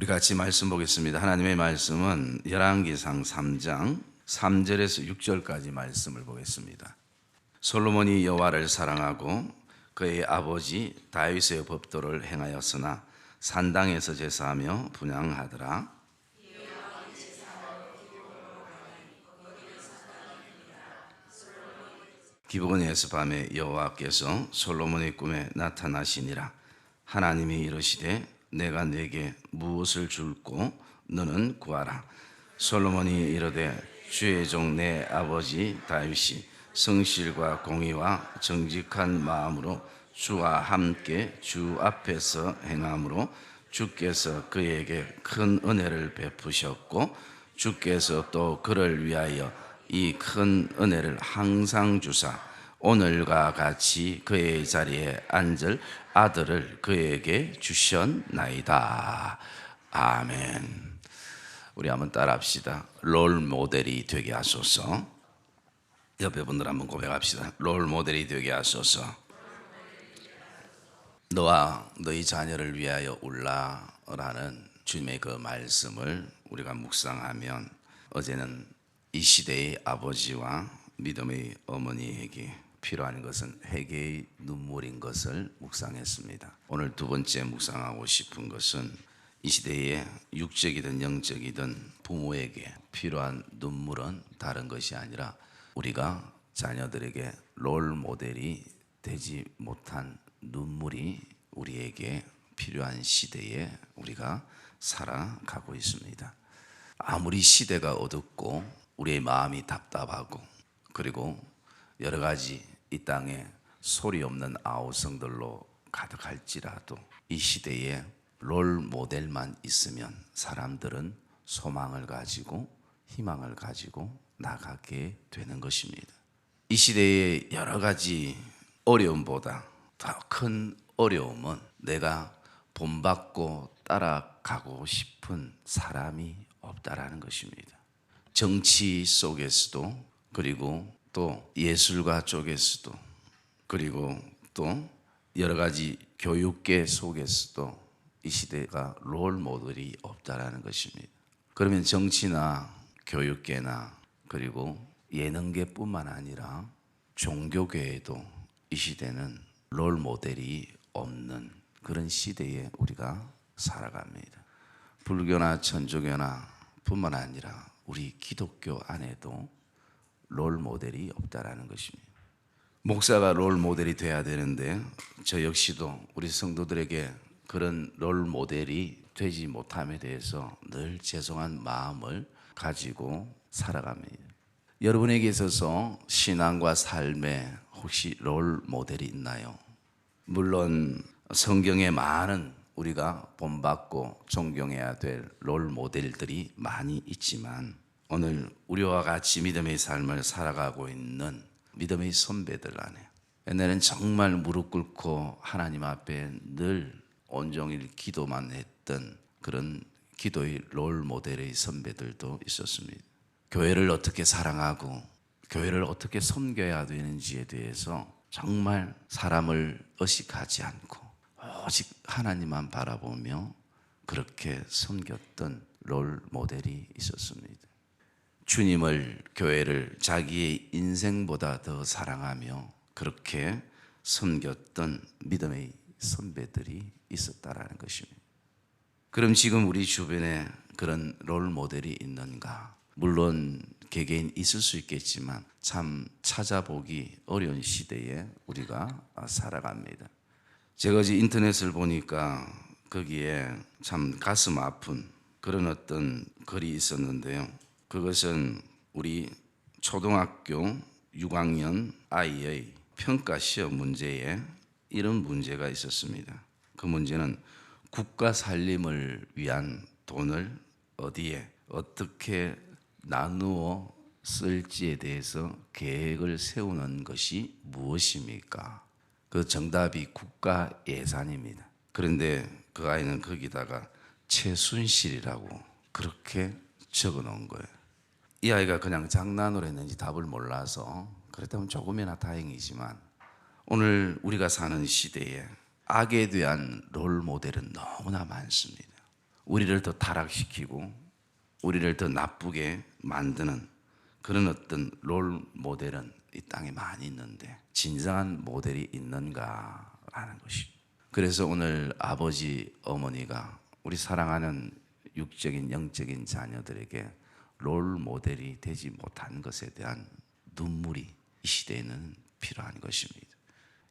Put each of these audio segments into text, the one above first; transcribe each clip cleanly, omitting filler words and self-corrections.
우리 같이 말씀 보겠습니다. 하나님의 말씀은 열왕기상 3장 3절에서 6절까지 말씀을 보겠습니다. 솔로몬이 여호와를 사랑하고 그의 아버지 다윗의 법도를 행하였으나 산당에서 제사하며 분향하더라. 기브온에서 밤에 여호와께서 솔로몬의 꿈에 나타나시니라. 하나님이 이르시되 내가 네게 무엇을 줄고 너는 구하라. 솔로몬이 이르되 주의 종 내 아버지 다윗이 성실과 공의와 정직한 마음으로 주와 함께 주 앞에서 행함으로 주께서 그에게 큰 은혜를 베푸셨고 주께서 또 그를 위하여 이 큰 은혜를 항상 주사 오늘과 같이 그의 자리에 앉을 아들을 그에게 주셨나이다. 아멘. 우리 한번 따라합시다. 롤 모델이 되게 하소서. 옆에 분들 한번 고백합시다. 롤 모델이 되게 하소서. 너와 너희 자녀를 위하여 울라라는 주님의 그 말씀을 우리가 묵상하면, 어제는 이 시대의 아버지와 믿음의 어머니에게 필요한 것은 회개의 눈물인 것을 묵상했습니다. 오늘 두 번째 묵상하고 싶은 것은 이 시대에 육적이든 영적이든 부모에게 필요한 눈물은 다른 것이 아니라 우리가 자녀들에게 롤 모델이 되지 못한 눈물이 우리에게 필요한 시대에 우리가 살아가고 있습니다. 아무리 시대가 어둡고 우리의 마음이 답답하고 그리고 여러 가지 이 땅에 소리 없는 아우성들로 가득할지라도 이 시대에 롤 모델만 있으면 사람들은 소망을 가지고 희망을 가지고 나가게 되는 것입니다. 이 시대의 여러 가지 어려움보다 더 큰 어려움은 내가 본받고 따라가고 싶은 사람이 없다라는 것입니다. 정치 속에서도, 그리고 또 예술가 쪽에서도, 그리고 또 여러 가지 교육계 속에서도 이 시대가 롤 모델이 없다라는 것입니다. 그러면 정치나 교육계나 그리고 예능계뿐만 아니라 종교계에도 이 시대는 롤 모델이 없는 그런 시대에 우리가 살아갑니다. 불교나 천주교나 뿐만 아니라 우리 기독교 안에도 롤 모델이 없다라는 것입니다. 목사가 롤 모델이 돼야 되는데 저 역시도 우리 성도들에게 그런 롤 모델이 되지 못함에 대해서 늘 죄송한 마음을 가지고 살아갑니다. 여러분에게 있어서 신앙과 삶에 혹시 롤 모델이 있나요? 물론 성경에 많은 우리가 본받고 존경해야 될 롤 모델들이 많이 있지만, 오늘 우리와 같이 믿음의 삶을 살아가고 있는 믿음의 선배들 안에 옛날엔 정말 무릎 꿇고 하나님 앞에 늘 온종일 기도만 했던 그런 기도의 롤 모델의 선배들도 있었습니다. 교회를 어떻게 사랑하고 교회를 어떻게 섬겨야 되는지에 대해서 정말 사람을 의식하지 않고 오직 하나님만 바라보며 그렇게 섬겼던 롤 모델이 있었습니다. 주님을, 교회를 자기의 인생보다 더 사랑하며 그렇게 섬겼던 믿음의 선배들이 있었다라는 것입니다. 그럼 지금 우리 주변에 그런 롤 모델이 있는가? 물론 개개인 있을 수 있겠지만 참 찾아보기 어려운 시대에 우리가 살아갑니다. 제가 어제 인터넷을 보니까 거기에 참 가슴 아픈 그런 어떤 글이 있었는데요. 그것은 우리 초등학교 6학년 아이의 평가 시험 문제에 이런 문제가 있었습니다. 그 문제는 국가 살림을 위한 돈을 어디에 어떻게 나누어 쓸지에 대해서 계획을 세우는 것이 무엇입니까? 그 정답이 국가 예산입니다. 그런데 그 아이는 거기다가 최순실이라고 그렇게 적어 놓은 거예요. 이 아이가 그냥 장난으로 했는지 답을 몰라서 그렇다면 조금이나 다행이지만, 오늘 우리가 사는 시대에 악에 대한 롤 모델은 너무나 많습니다. 우리를 더 타락시키고 우리를 더 나쁘게 만드는 그런 어떤 롤 모델은 이 땅에 많이 있는데 진정한 모델이 있는가라는 것입니다. 그래서 오늘 아버지, 어머니가 우리 사랑하는 육적인, 영적인 자녀들에게 롤 모델이 되지 못한 것에 대한 눈물이 이 시대에는 필요한 것입니다.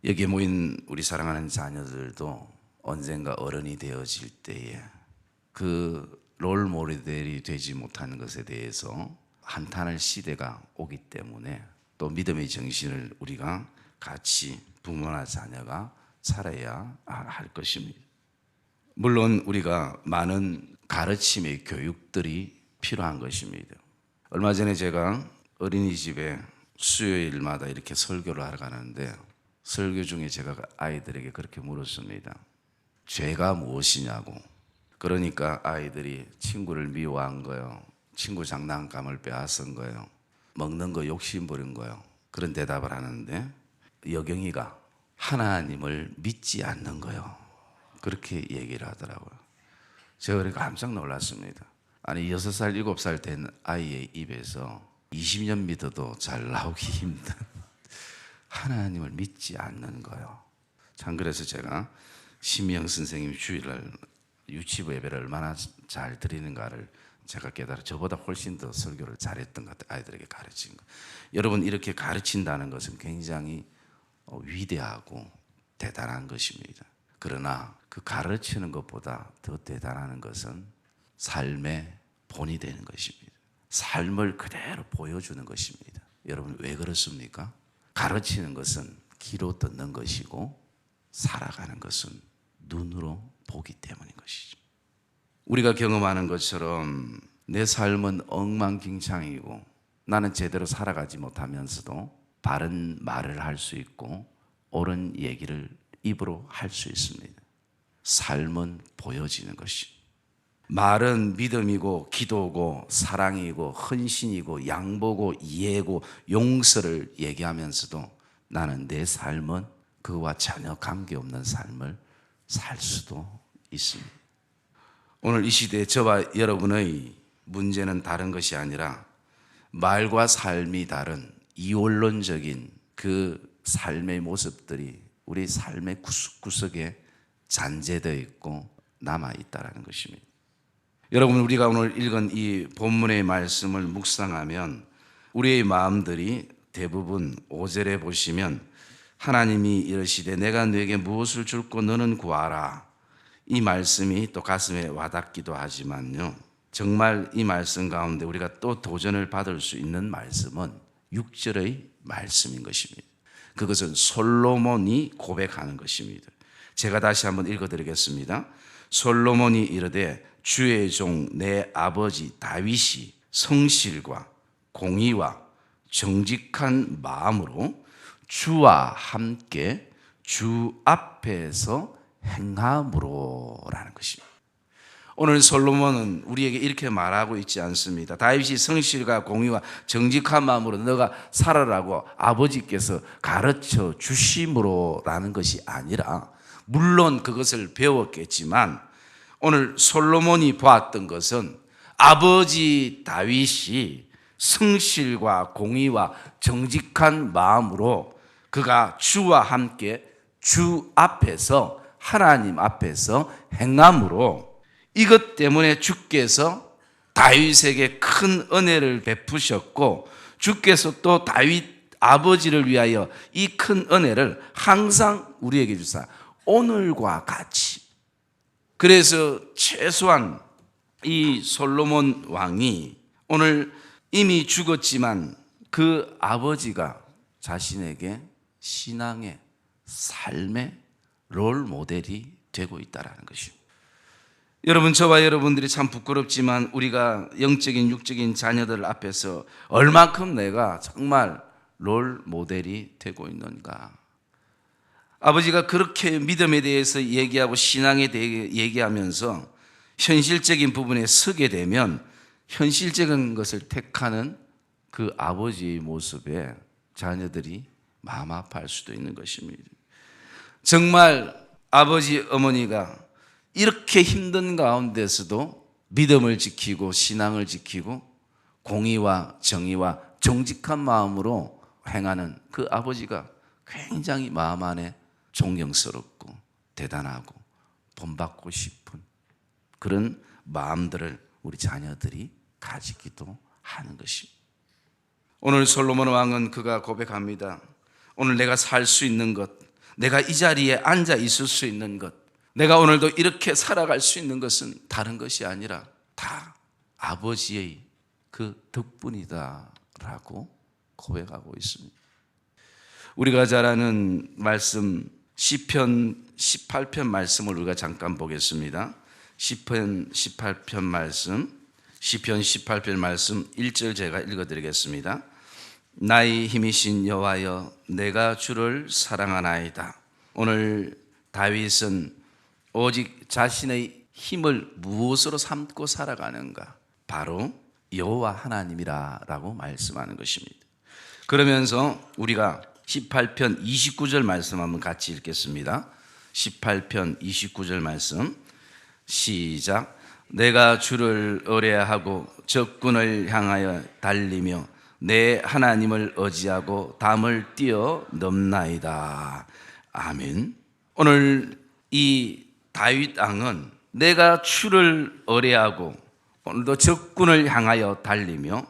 여기에 모인 우리 사랑하는 자녀들도 언젠가 어른이 되어질 때에 그 롤 모델이 되지 못하는 것에 대해서 한탄할 시대가 오기 때문에 또 믿음의 정신을 우리가 같이 부모나 자녀가 차려야 할 것입니다. 물론 우리가 많은 가르침의 교육들이 필요한 것입니다. 얼마 전에 제가 어린이집에 수요일마다 이렇게 설교를 하러 가는데 설교 중에 제가 아이들에게 그렇게 물었습니다. 죄가 무엇이냐고. 그러니까 아이들이 친구를 미워한 거요, 친구 장난감을 빼앗은 거요, 먹는 거 욕심 부린 거요, 그런 대답을 하는데 여경이가 하나님을 믿지 않는 거요, 그렇게 얘기를 하더라고요. 제가 그렇게 깜짝 놀랐습니다. 아니 6살, 7살 된 아이의 입에서 20년 믿어도 잘 나오기 힘든 하나님을 믿지 않는 거요. 참 그래서 제가 심희영 선생님 주일날 유치부 예배를 얼마나 잘 드리는가를 제가 깨달아 저보다 훨씬 더 설교를 잘했던 것 같아요. 아이들에게 가르친 거. 여러분 이렇게 가르친다는 것은 굉장히 위대하고 대단한 것입니다. 그러나 그 가르치는 것보다 더 대단한 것은 삶의 본이 되는 것입니다. 삶을 그대로 보여주는 것입니다. 여러분 왜 그렇습니까? 가르치는 것은 귀로 듣는 것이고 살아가는 것은 눈으로 보기 때문인 것이죠. 우리가 경험하는 것처럼 내 삶은 엉망진창이고 나는 제대로 살아가지 못하면서도 바른 말을 할 수 있고 옳은 얘기를 입으로 할 수 있습니다. 삶은 보여지는 것이. 말은 믿음이고 기도고 사랑이고 헌신이고 양보고 이해고 용서를 얘기하면서도 나는 내 삶은 그와 전혀 관계없는 삶을 살 수도 있습니다. 오늘 이 시대에 저와 여러분의 문제는 다른 것이 아니라 말과 삶이 다른 이원론적인 그 삶의 모습들이 우리 삶의 구석구석에 잔재되어 있고 남아있다는 것입니다. 여러분 우리가 오늘 읽은 이 본문의 말씀을 묵상하면 우리의 마음들이 대부분 5절에 보시면 하나님이 이르시되 내가 너에게 무엇을 줄고 너는 구하라, 이 말씀이 또 가슴에 와닿기도 하지만요, 정말 이 말씀 가운데 우리가 또 도전을 받을 수 있는 말씀은 6절의 말씀인 것입니다. 그것은 솔로몬이 고백하는 것입니다. 제가 다시 한번 읽어드리겠습니다. 솔로몬이 이르되 주의 종 내 아버지 다윗이 성실과 공의와 정직한 마음으로 주와 함께 주 앞에서 행함으로라는 것입니다. 오늘 솔로몬은 우리에게 이렇게 말하고 있지 않습니다. 다윗이 성실과 공의와 정직한 마음으로 너가 살아라고 아버지께서 가르쳐 주심으로라는 것이 아니라, 물론 그것을 배웠겠지만 오늘 솔로몬이 보았던 것은 아버지 다윗이 성실과 공의와 정직한 마음으로 그가 주와 함께 주 앞에서 하나님 앞에서 행함으로, 이것 때문에 주께서 다윗에게 큰 은혜를 베푸셨고 주께서 또 다윗 아버지를 위하여 이 큰 은혜를 항상 우리에게 주사 오늘과 같이. 그래서 최소한 이 솔로몬 왕이 오늘 이미 죽었지만 그 아버지가 자신에게 신앙의 삶의 롤 모델이 되고 있다는 것입니다. 여러분, 저와 여러분들이 참 부끄럽지만 우리가 영적인 육적인 자녀들 앞에서 얼만큼 내가 정말 롤 모델이 되고 있는가. 아버지가 그렇게 믿음에 대해서 얘기하고 신앙에 대해 얘기하면서 현실적인 부분에 서게 되면 현실적인 것을 택하는 그 아버지의 모습에 자녀들이 마음 아파할 수도 있는 것입니다. 정말 아버지 어머니가 이렇게 힘든 가운데서도 믿음을 지키고 신앙을 지키고 공의와 정의와 정직한 마음으로 행하는 그 아버지가 굉장히 마음 안에 존경스럽고 대단하고 본받고 싶은 그런 마음들을 우리 자녀들이 가지기도 하는 것입니다. 오늘 솔로몬 왕은 그가 고백합니다. 오늘 내가 살 수 있는 것, 내가 이 자리에 앉아 있을 수 있는 것, 내가 오늘도 이렇게 살아갈 수 있는 것은 다른 것이 아니라 다 아버지의 그 덕분이다 라고 고백하고 있습니다. 우리가 잘 아는 말씀 시편 18편 말씀을 우리가 잠깐 보겠습니다. 시편 18편 말씀, 시편 18편 말씀 1절 제가 읽어드리겠습니다. 나의 힘이신 여호와여, 내가 주를 사랑하나이다. 오늘 다윗은 오직 자신의 힘을 무엇으로 삼고 살아가는가? 바로 여호와 하나님이라고 말씀하는 것입니다. 그러면서 우리가 18편 29절 말씀 한번 같이 읽겠습니다. 18편 29절 말씀 시작. 내가 주를 의뢰하고 적군을 향하여 달리며 내 하나님을 의지하고 담을 뛰어넘나이다. 아멘. 오늘 이 다윗 왕은 내가 주를 의뢰하고 오늘도 적군을 향하여 달리며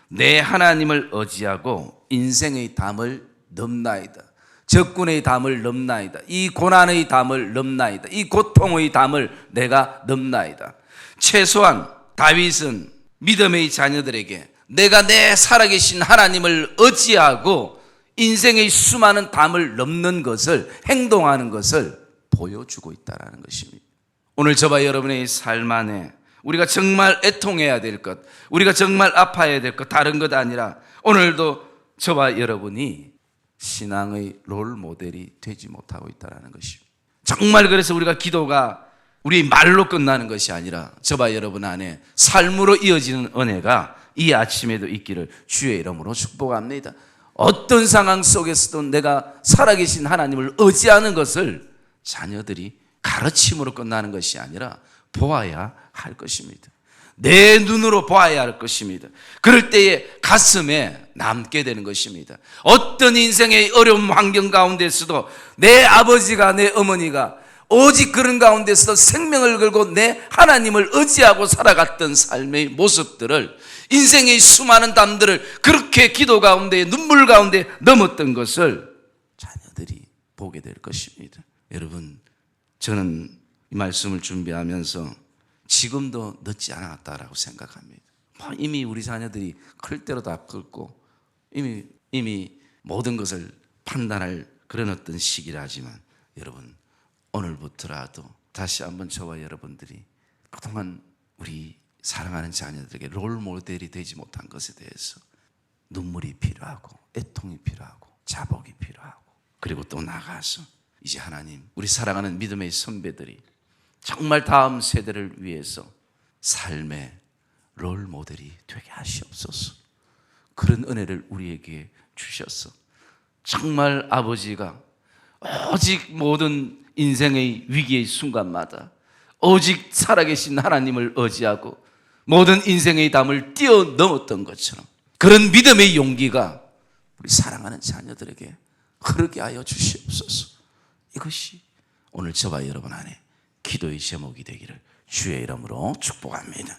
내 하나님을 의지하고 인생의 담을 넘나이다. 적군의 담을 넘나이다. 이 고난의 담을 넘나이다. 이 고통의 담을 내가 넘나이다. 최소한 다윗은 믿음의 자녀들에게 내가 내 살아계신 하나님을 의지하고 인생의 수많은 담을 넘는 것을, 행동하는 것을 보여주고 있다는 것입니다. 오늘 저와 여러분의 삶 안에 우리가 정말 애통해야 될 것, 우리가 정말 아파야 될 것, 다른 것 아니라 오늘도 저와 여러분이 신앙의 롤 모델이 되지 못하고 있다는 것입니다. 정말 그래서 우리가 기도가 우리 말로 끝나는 것이 아니라 저와 여러분 안에 삶으로 이어지는 은혜가 이 아침에도 있기를 주의 이름으로 축복합니다. 어떤 상황 속에서도 내가 살아계신 하나님을 의지하는 것을 자녀들이 가르침으로 끝나는 것이 아니라 보아야 할 것입니다. 내 눈으로 보아야 할 것입니다. 그럴 때에 가슴에 남게 되는 것입니다. 어떤 인생의 어려운 환경 가운데서도 내 아버지가, 내 어머니가 오직 그런 가운데서 생명을 걸고 내 하나님을 의지하고 살아갔던 삶의 모습들을, 인생의 수많은 담들을 그렇게 기도 가운데 눈물 가운데 넘었던 것을 자녀들이 보게 될 것입니다. 여러분, 저는 이 말씀을 준비하면서 지금도 늦지 않았다라고 생각합니다. 이미 우리 자녀들이 클 대로 다 컸고 이미 모든 것을 판단할 그런 어떤 시기라지만 여러분, 오늘부터라도 다시 한번 저와 여러분들이 그동안 우리 사랑하는 자녀들에게 롤 모델이 되지 못한 것에 대해서 눈물이 필요하고 애통이 필요하고 자복이 필요하고, 그리고 또 나가서 이제 하나님, 우리 사랑하는 믿음의 선배들이 정말 다음 세대를 위해서 삶의 롤 모델이 되게 하시옵소서. 그런 은혜를 우리에게 주셔서 정말 아버지가 오직 모든 인생의 위기의 순간마다 오직 살아계신 하나님을 의지하고 모든 인생의 담을 뛰어넘었던 것처럼 그런 믿음의 용기가 우리 사랑하는 자녀들에게 흐르게 하여 주시옵소서. 이것이 오늘 저와 여러분 안에 기도의 제목이 되기를 주의 이름으로 축복합니다.